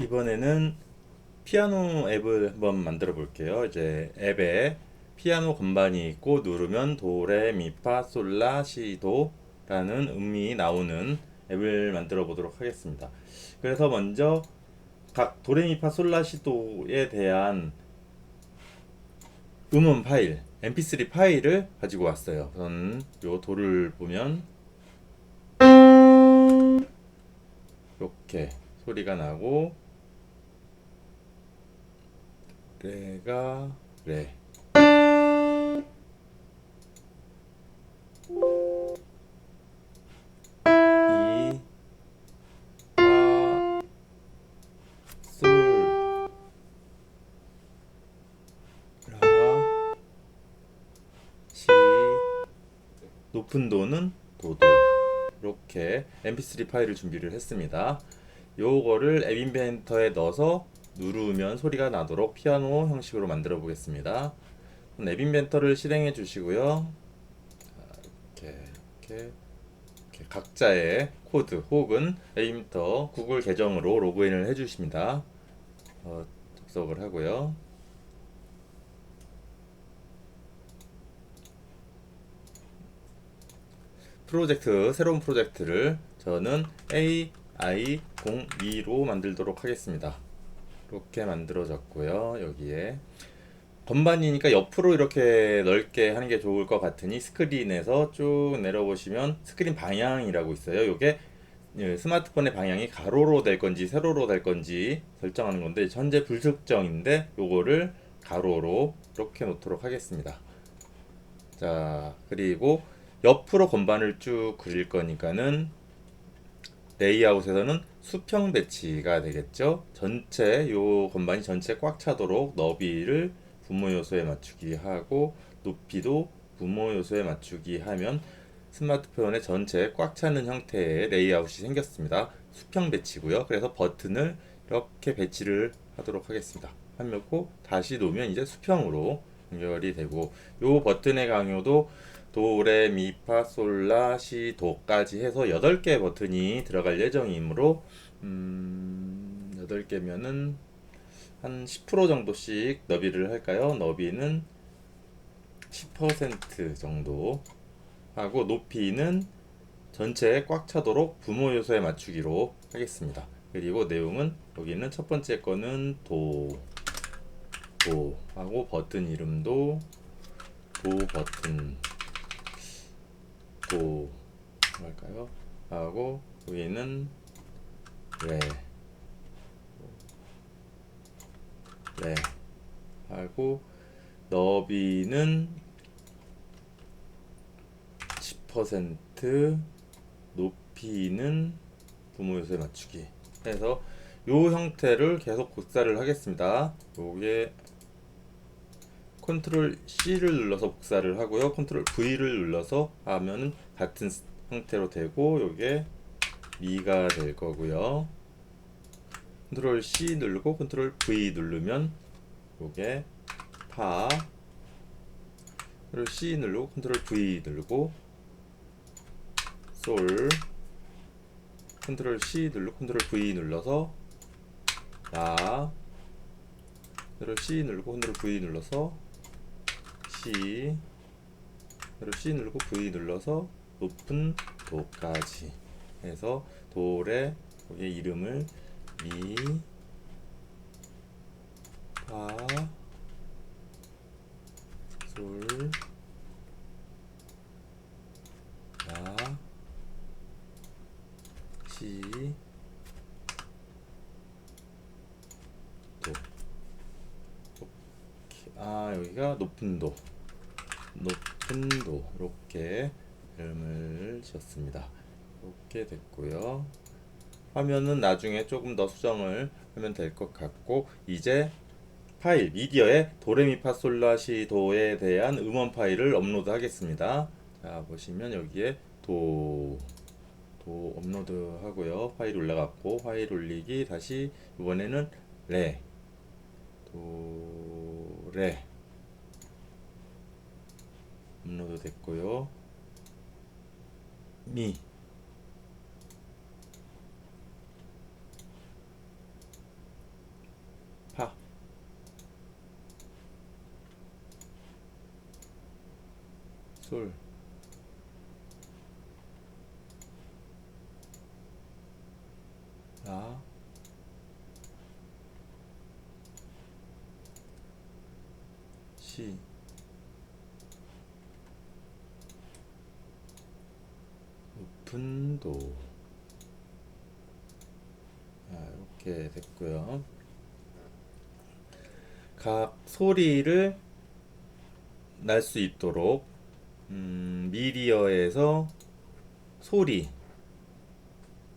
이번에는 피아노 앱을 한번 만들어 볼게요. 이제 앱에 피아노 건반이 있고 누르면 도레미파솔라시도라는 음이 나오는 앱을 만들어 보도록 하겠습니다. 그래서 먼저 각 도레미파솔라시도에 대한 음원 파일, mp3 파일을 가지고 왔어요. 우선 요 도를 보면 이렇게 소리가 나고 레가 레, 이, 파, 솔, 라, 시, 높은 도는 도도. 이렇게 mp3 파일을 준비를 했습니다. 요거를 앱 인벤터에 넣어서 누르면 소리가 나도록 피아노 형식으로 만들어 보겠습니다. 앱 인벤터를 실행해 주시고요. 이렇게, 이렇게, 이렇게 각자의 코드 혹은 앱 인벤터 구글 계정으로 로그인을 해 주십니다. 접속을 하고요. 새로운 프로젝트를 저는 AI02로 만들도록 하겠습니다. 이렇게 만들어졌고요. 여기에 건반이니까 옆으로 이렇게 넓게 하는 게 좋을 것 같으니 스크린에서 쭉 내려보시면 스크린 방향이라고 있어요. 이게 스마트폰의 방향이 가로로 될 건지 세로로 될 건지 설정하는 건데 현재 불특정인데 요거를 가로로 이렇게 놓도록 하겠습니다. 자, 그리고 옆으로 건반을 쭉 그릴 거니까는 레이아웃에서는 수평 배치가 되겠죠. 전체 요 건반이 전체 꽉 차도록 너비를 분모 요소에 맞추기 하고 높이도 분모 요소에 맞추기 하면 스마트폰의 전체 꽉 차는 형태의 레이아웃이 생겼습니다. 수평 배치고요. 그래서 버튼을 이렇게 배치를 하도록 하겠습니다. 하고 다시 놓으면 이제 수평으로 연결이 되고 요 버튼의 강요도 도레미파솔라시도까지 해서 8개 버튼이 들어갈 예정이므로 8개면은 한 10% 정도씩 너비를 할까요? 너비는 10% 정도 하고 높이는 전체에 꽉 차도록 부모 요소에 맞추기로 하겠습니다. 그리고 내용은 여기는 첫 번째 거는 도 하고 버튼 이름도 도 버튼 도 할까요? 하고 여기는 레, 레 하고 너비는 10% 높이는 부모 요소에 맞추기 해서 요 형태를 계속 복사를 하겠습니다. 요게 컨트롤 C를 눌러서 복사를 하고요. 컨트롤 V를 눌러서 하면은 같은 형태로 되고 요게 미가 될 거고요. 컨트롤 C 누르고 컨트롤 V 누르면 요게 파, 컨트롤 C 누르고 컨트롤 V 누르고 솔, 컨트롤 C 누르고 컨트롤 V 눌러서 라, 컨트롤 C 누르고 컨트롤 V 눌러서 C, 컨트롤 C 누르고 V 눌러서 높은 도까지 해서 도레 여기 이름을 미, 파, 솔, 라, 시, 도. 여기가 높은 도, 높은 도 이렇게 이름을 지었습니다. 이렇게 됐고요. 화면은 나중에 조금 더 수정을 하면 될 것 같고 이제 파일 미디어에 도레미파솔라시도에 대한 음원 파일을 업로드 하겠습니다. 자 보시면 여기에 도 업로드 하고요. 파일 올라갔고 파일 올리기 다시 이번에는 레 도레 업로드 됐고요. 파, 솔, 라, 시, 높은 도. 이렇게 됐고요. 각 소리를 날 수 있도록 미디어에서 소리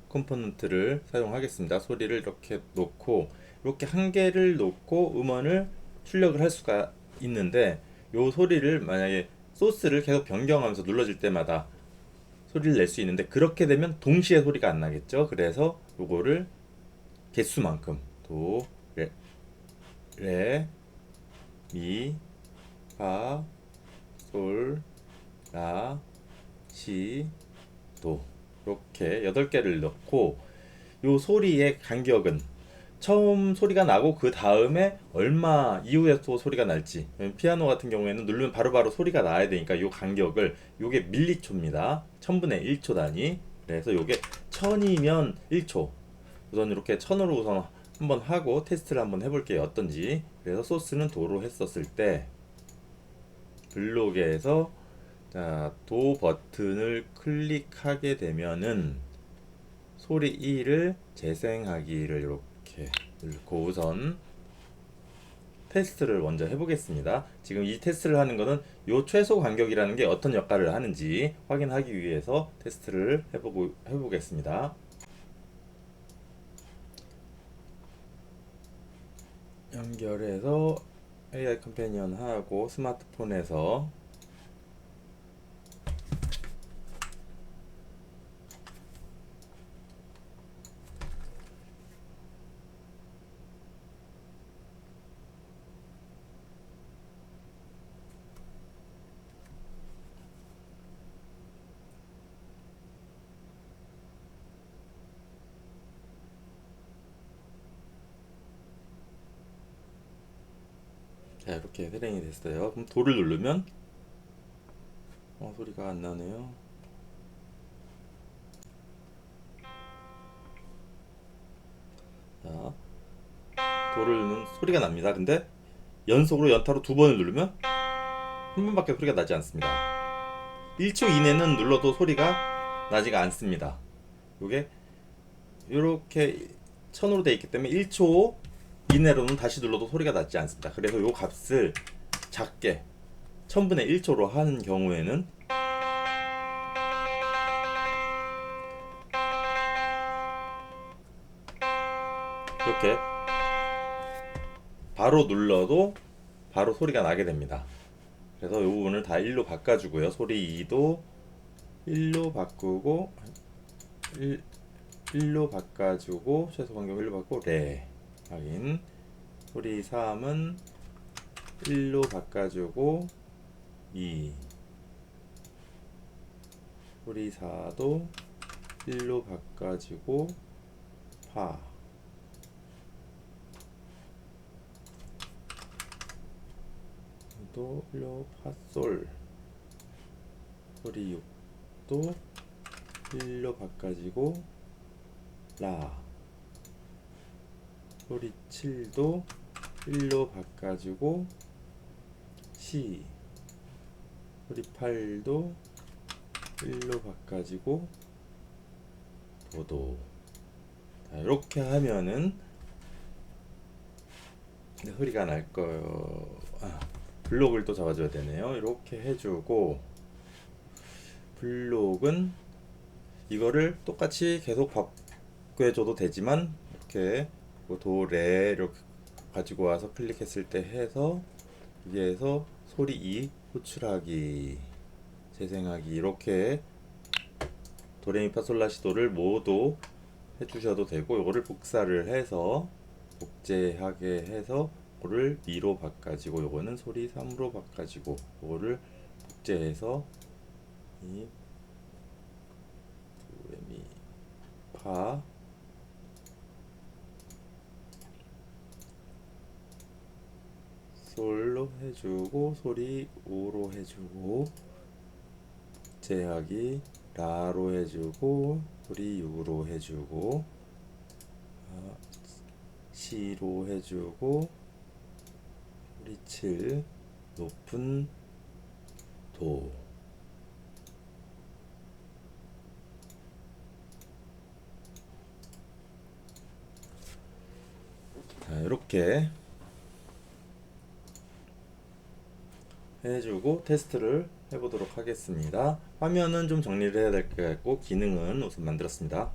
컴포넌트를 사용하겠습니다. 소리를 이렇게 놓고 이렇게 한 개를 놓고 음원을 출력을 할 수가 있는데, 요 소리를 만약에 소스를 계속 변경하면서 눌러질 때마다 소리를 낼 수 있는데, 그렇게 되면 동시에 소리가 안 나겠죠. 그래서 요거를 개수만큼 도, 레, 미, 파, 솔, 라, 시, 도, 이렇게 8개를 넣고, 요 소리의 간격은 처음 소리가 나고 그 다음에 얼마 이후에 또 소리가 날지, 피아노 같은 경우에는 누르면 바로바로 소리가 나야 되니까 요 간격을, 요게 밀리초입니다. 1000분의 1초 단위. 그래서 요게 1000이면 1초. 우선 이렇게 1000으로 우선 한번 하고 테스트를 한번 해볼게요. 어떤지. 그래서 소스는 도로 했었을 때 블록에서 도 버튼을 클릭하게 되면은 소리 1을 재생하기를 이렇게 넣고 우선 테스트를 먼저 해보겠습니다. 지금 이 테스트를 하는 거는 요 최소 간격이라는 게 어떤 역할을 하는지 확인하기 위해서 테스트를 해보겠습니다. 연결해서 AI 컴패니언 하고 스마트폰에서 자, 이렇게 실행이 됐어요. 그럼 도를 누르면 소리가 안 나네요. 자, 도를 누르면 소리가 납니다. 근데 연속으로 연타로 2번을 누르면 한 번밖에 소리가 나지 않습니다. 1초 이내는 눌러도 소리가 나지가 않습니다. 요게 이렇게 1000으로 되어 있기 때문에 1초 이내로는 다시 눌러도 소리가 나지 않습니다. 그래서 요 값을 작게 1000분의 1초로 하는 경우에는 이렇게 바로 눌러도 바로 소리가 나게 됩니다. 그래서 이 부분을 다 1로 바꿔주고요. 소리 2도 1로 바꾸고 1로 바꿔주고 최소 간격 1로 바꾸고 레 확인. 소리 3은 1로 바꿔주고 2. 소리 4도 1로 바꿔주고 파. 도 1로 파솔. 소리 6도 1로 바꿔주고 라. 소리 7도 1로 바꿔주고 시. 소리 8도 1로 바꿔주고 도도. 자, 이렇게 하면은 소리가 날 거예요. 블록을 또 잡아줘야 되네요. 이렇게 해주고, 블록은 이거를 똑같이 계속 바꿔줘도 되지만 이렇게 도레 이렇게 가지고 와서 클릭했을 때 해서 여기에서 소리 2 호출하기, 재생하기 이렇게 도레미파솔라시도를 모두 해주셔도 되고, 이거를 복사를 해서 복제하게 해서 이거를 미로 바꿔지고 요거는 소리 3으로 바꿔지고 요거를 복제해서 이 도레미 파 C로 해주고 소리 우로 해주고 제하기 라로 해주고 소리 유로 해주고 C로 해주고 소리 7 높은 도. 자, 이렇게 해주고 테스트를 해보도록 하겠습니다. 화면은 좀 정리를 해야 될 것 같고 기능은 우선 만들었습니다.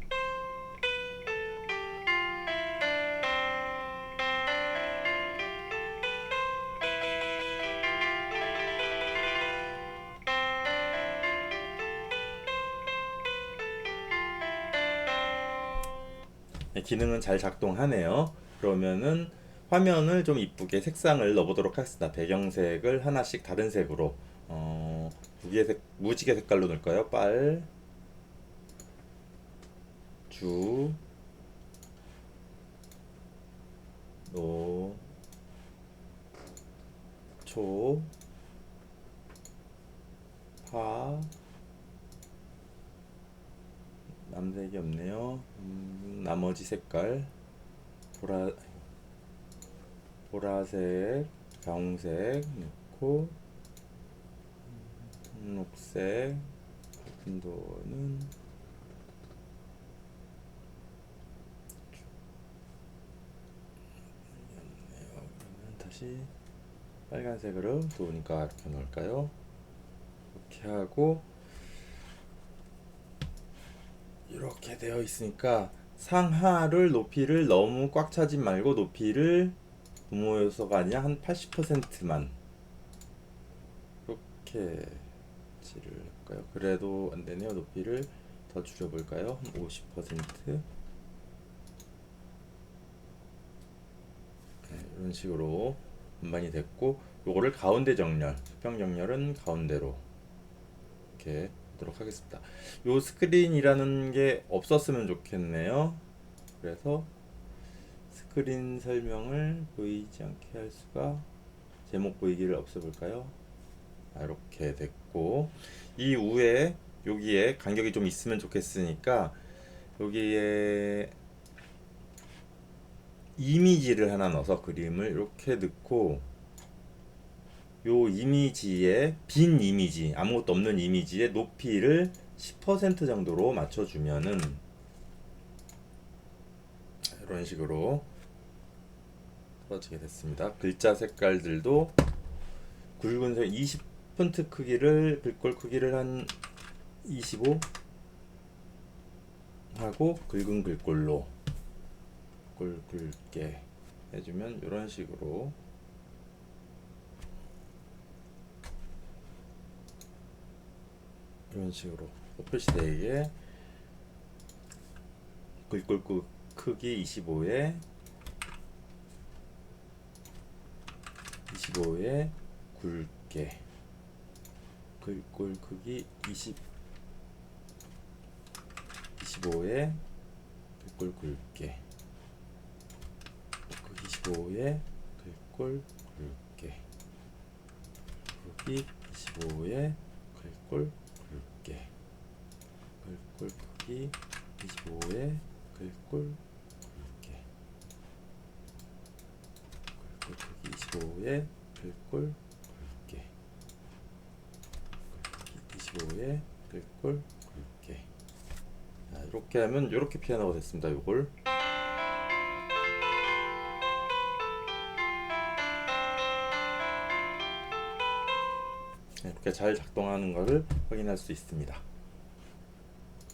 기능은 잘 작동하네요. 그러면은 화면을 좀 이쁘게 색상을 넣어보도록 하겠습니다. 배경색을 하나씩 다른 색으로 무지개 색깔로 넣을까요? 빨, 주, 노, 초, 파, 남색이 없네요. 나머지 색깔 보라색, 가홍색 넣고 녹색 같은 도는 그러면 다시 빨간색으로 도니까 이렇게 넣을까요? 이렇게 하고 이렇게 되어 있으니까 상하를 높이를 너무 꽉 차지 말고 높이를 부모 요소가 아니라 한 80%만 이렇게 칠을 할까요? 그래도 안 되네요. 높이를 더 줄여볼까요? 한 50%. 네, 이런 식으로 반반이 됐고 요거를 가운데 정렬, 수평 정렬은 가운데로 이렇게 하도록 하겠습니다. 요 스크린이라는 게 없었으면 좋겠네요. 그래서 스크린 설명을 보이지 않게 할 수가 제목 보이기를 없애볼까요? 이렇게 됐고 이 위에 여기에 간격이 좀 있으면 좋겠으니까 여기에 이미지를 하나 넣어서 그림을 이렇게 넣고 요 이미지에 빈 이미지 아무것도 없는 이미지의 높이를 10% 정도로 맞춰주면은 이런 식으로 떨어지게 됐습니다. 글자 색깔들도 굵은색 20폰트 크기를 글꼴 크기를 한 25 하고 굵은 글꼴로 굵게 해주면 이런 식으로 표시되게 글꼴 크기 25에 굵게 글꼴 크기 25에 글꼴 굵게 크기 25에 글꼴 굵게 크기 25에 글꼴 굵게 글꼴 크기 25에 글꼴 굵게 글꼴 크기 25에 글꼴 굵게 글꼴 크기 25에 글꼴 굵게 이렇게 하면 이렇게 피아노가 됐습니다. 요걸 이렇게 잘 작동하는 것을 확인할 수 있습니다.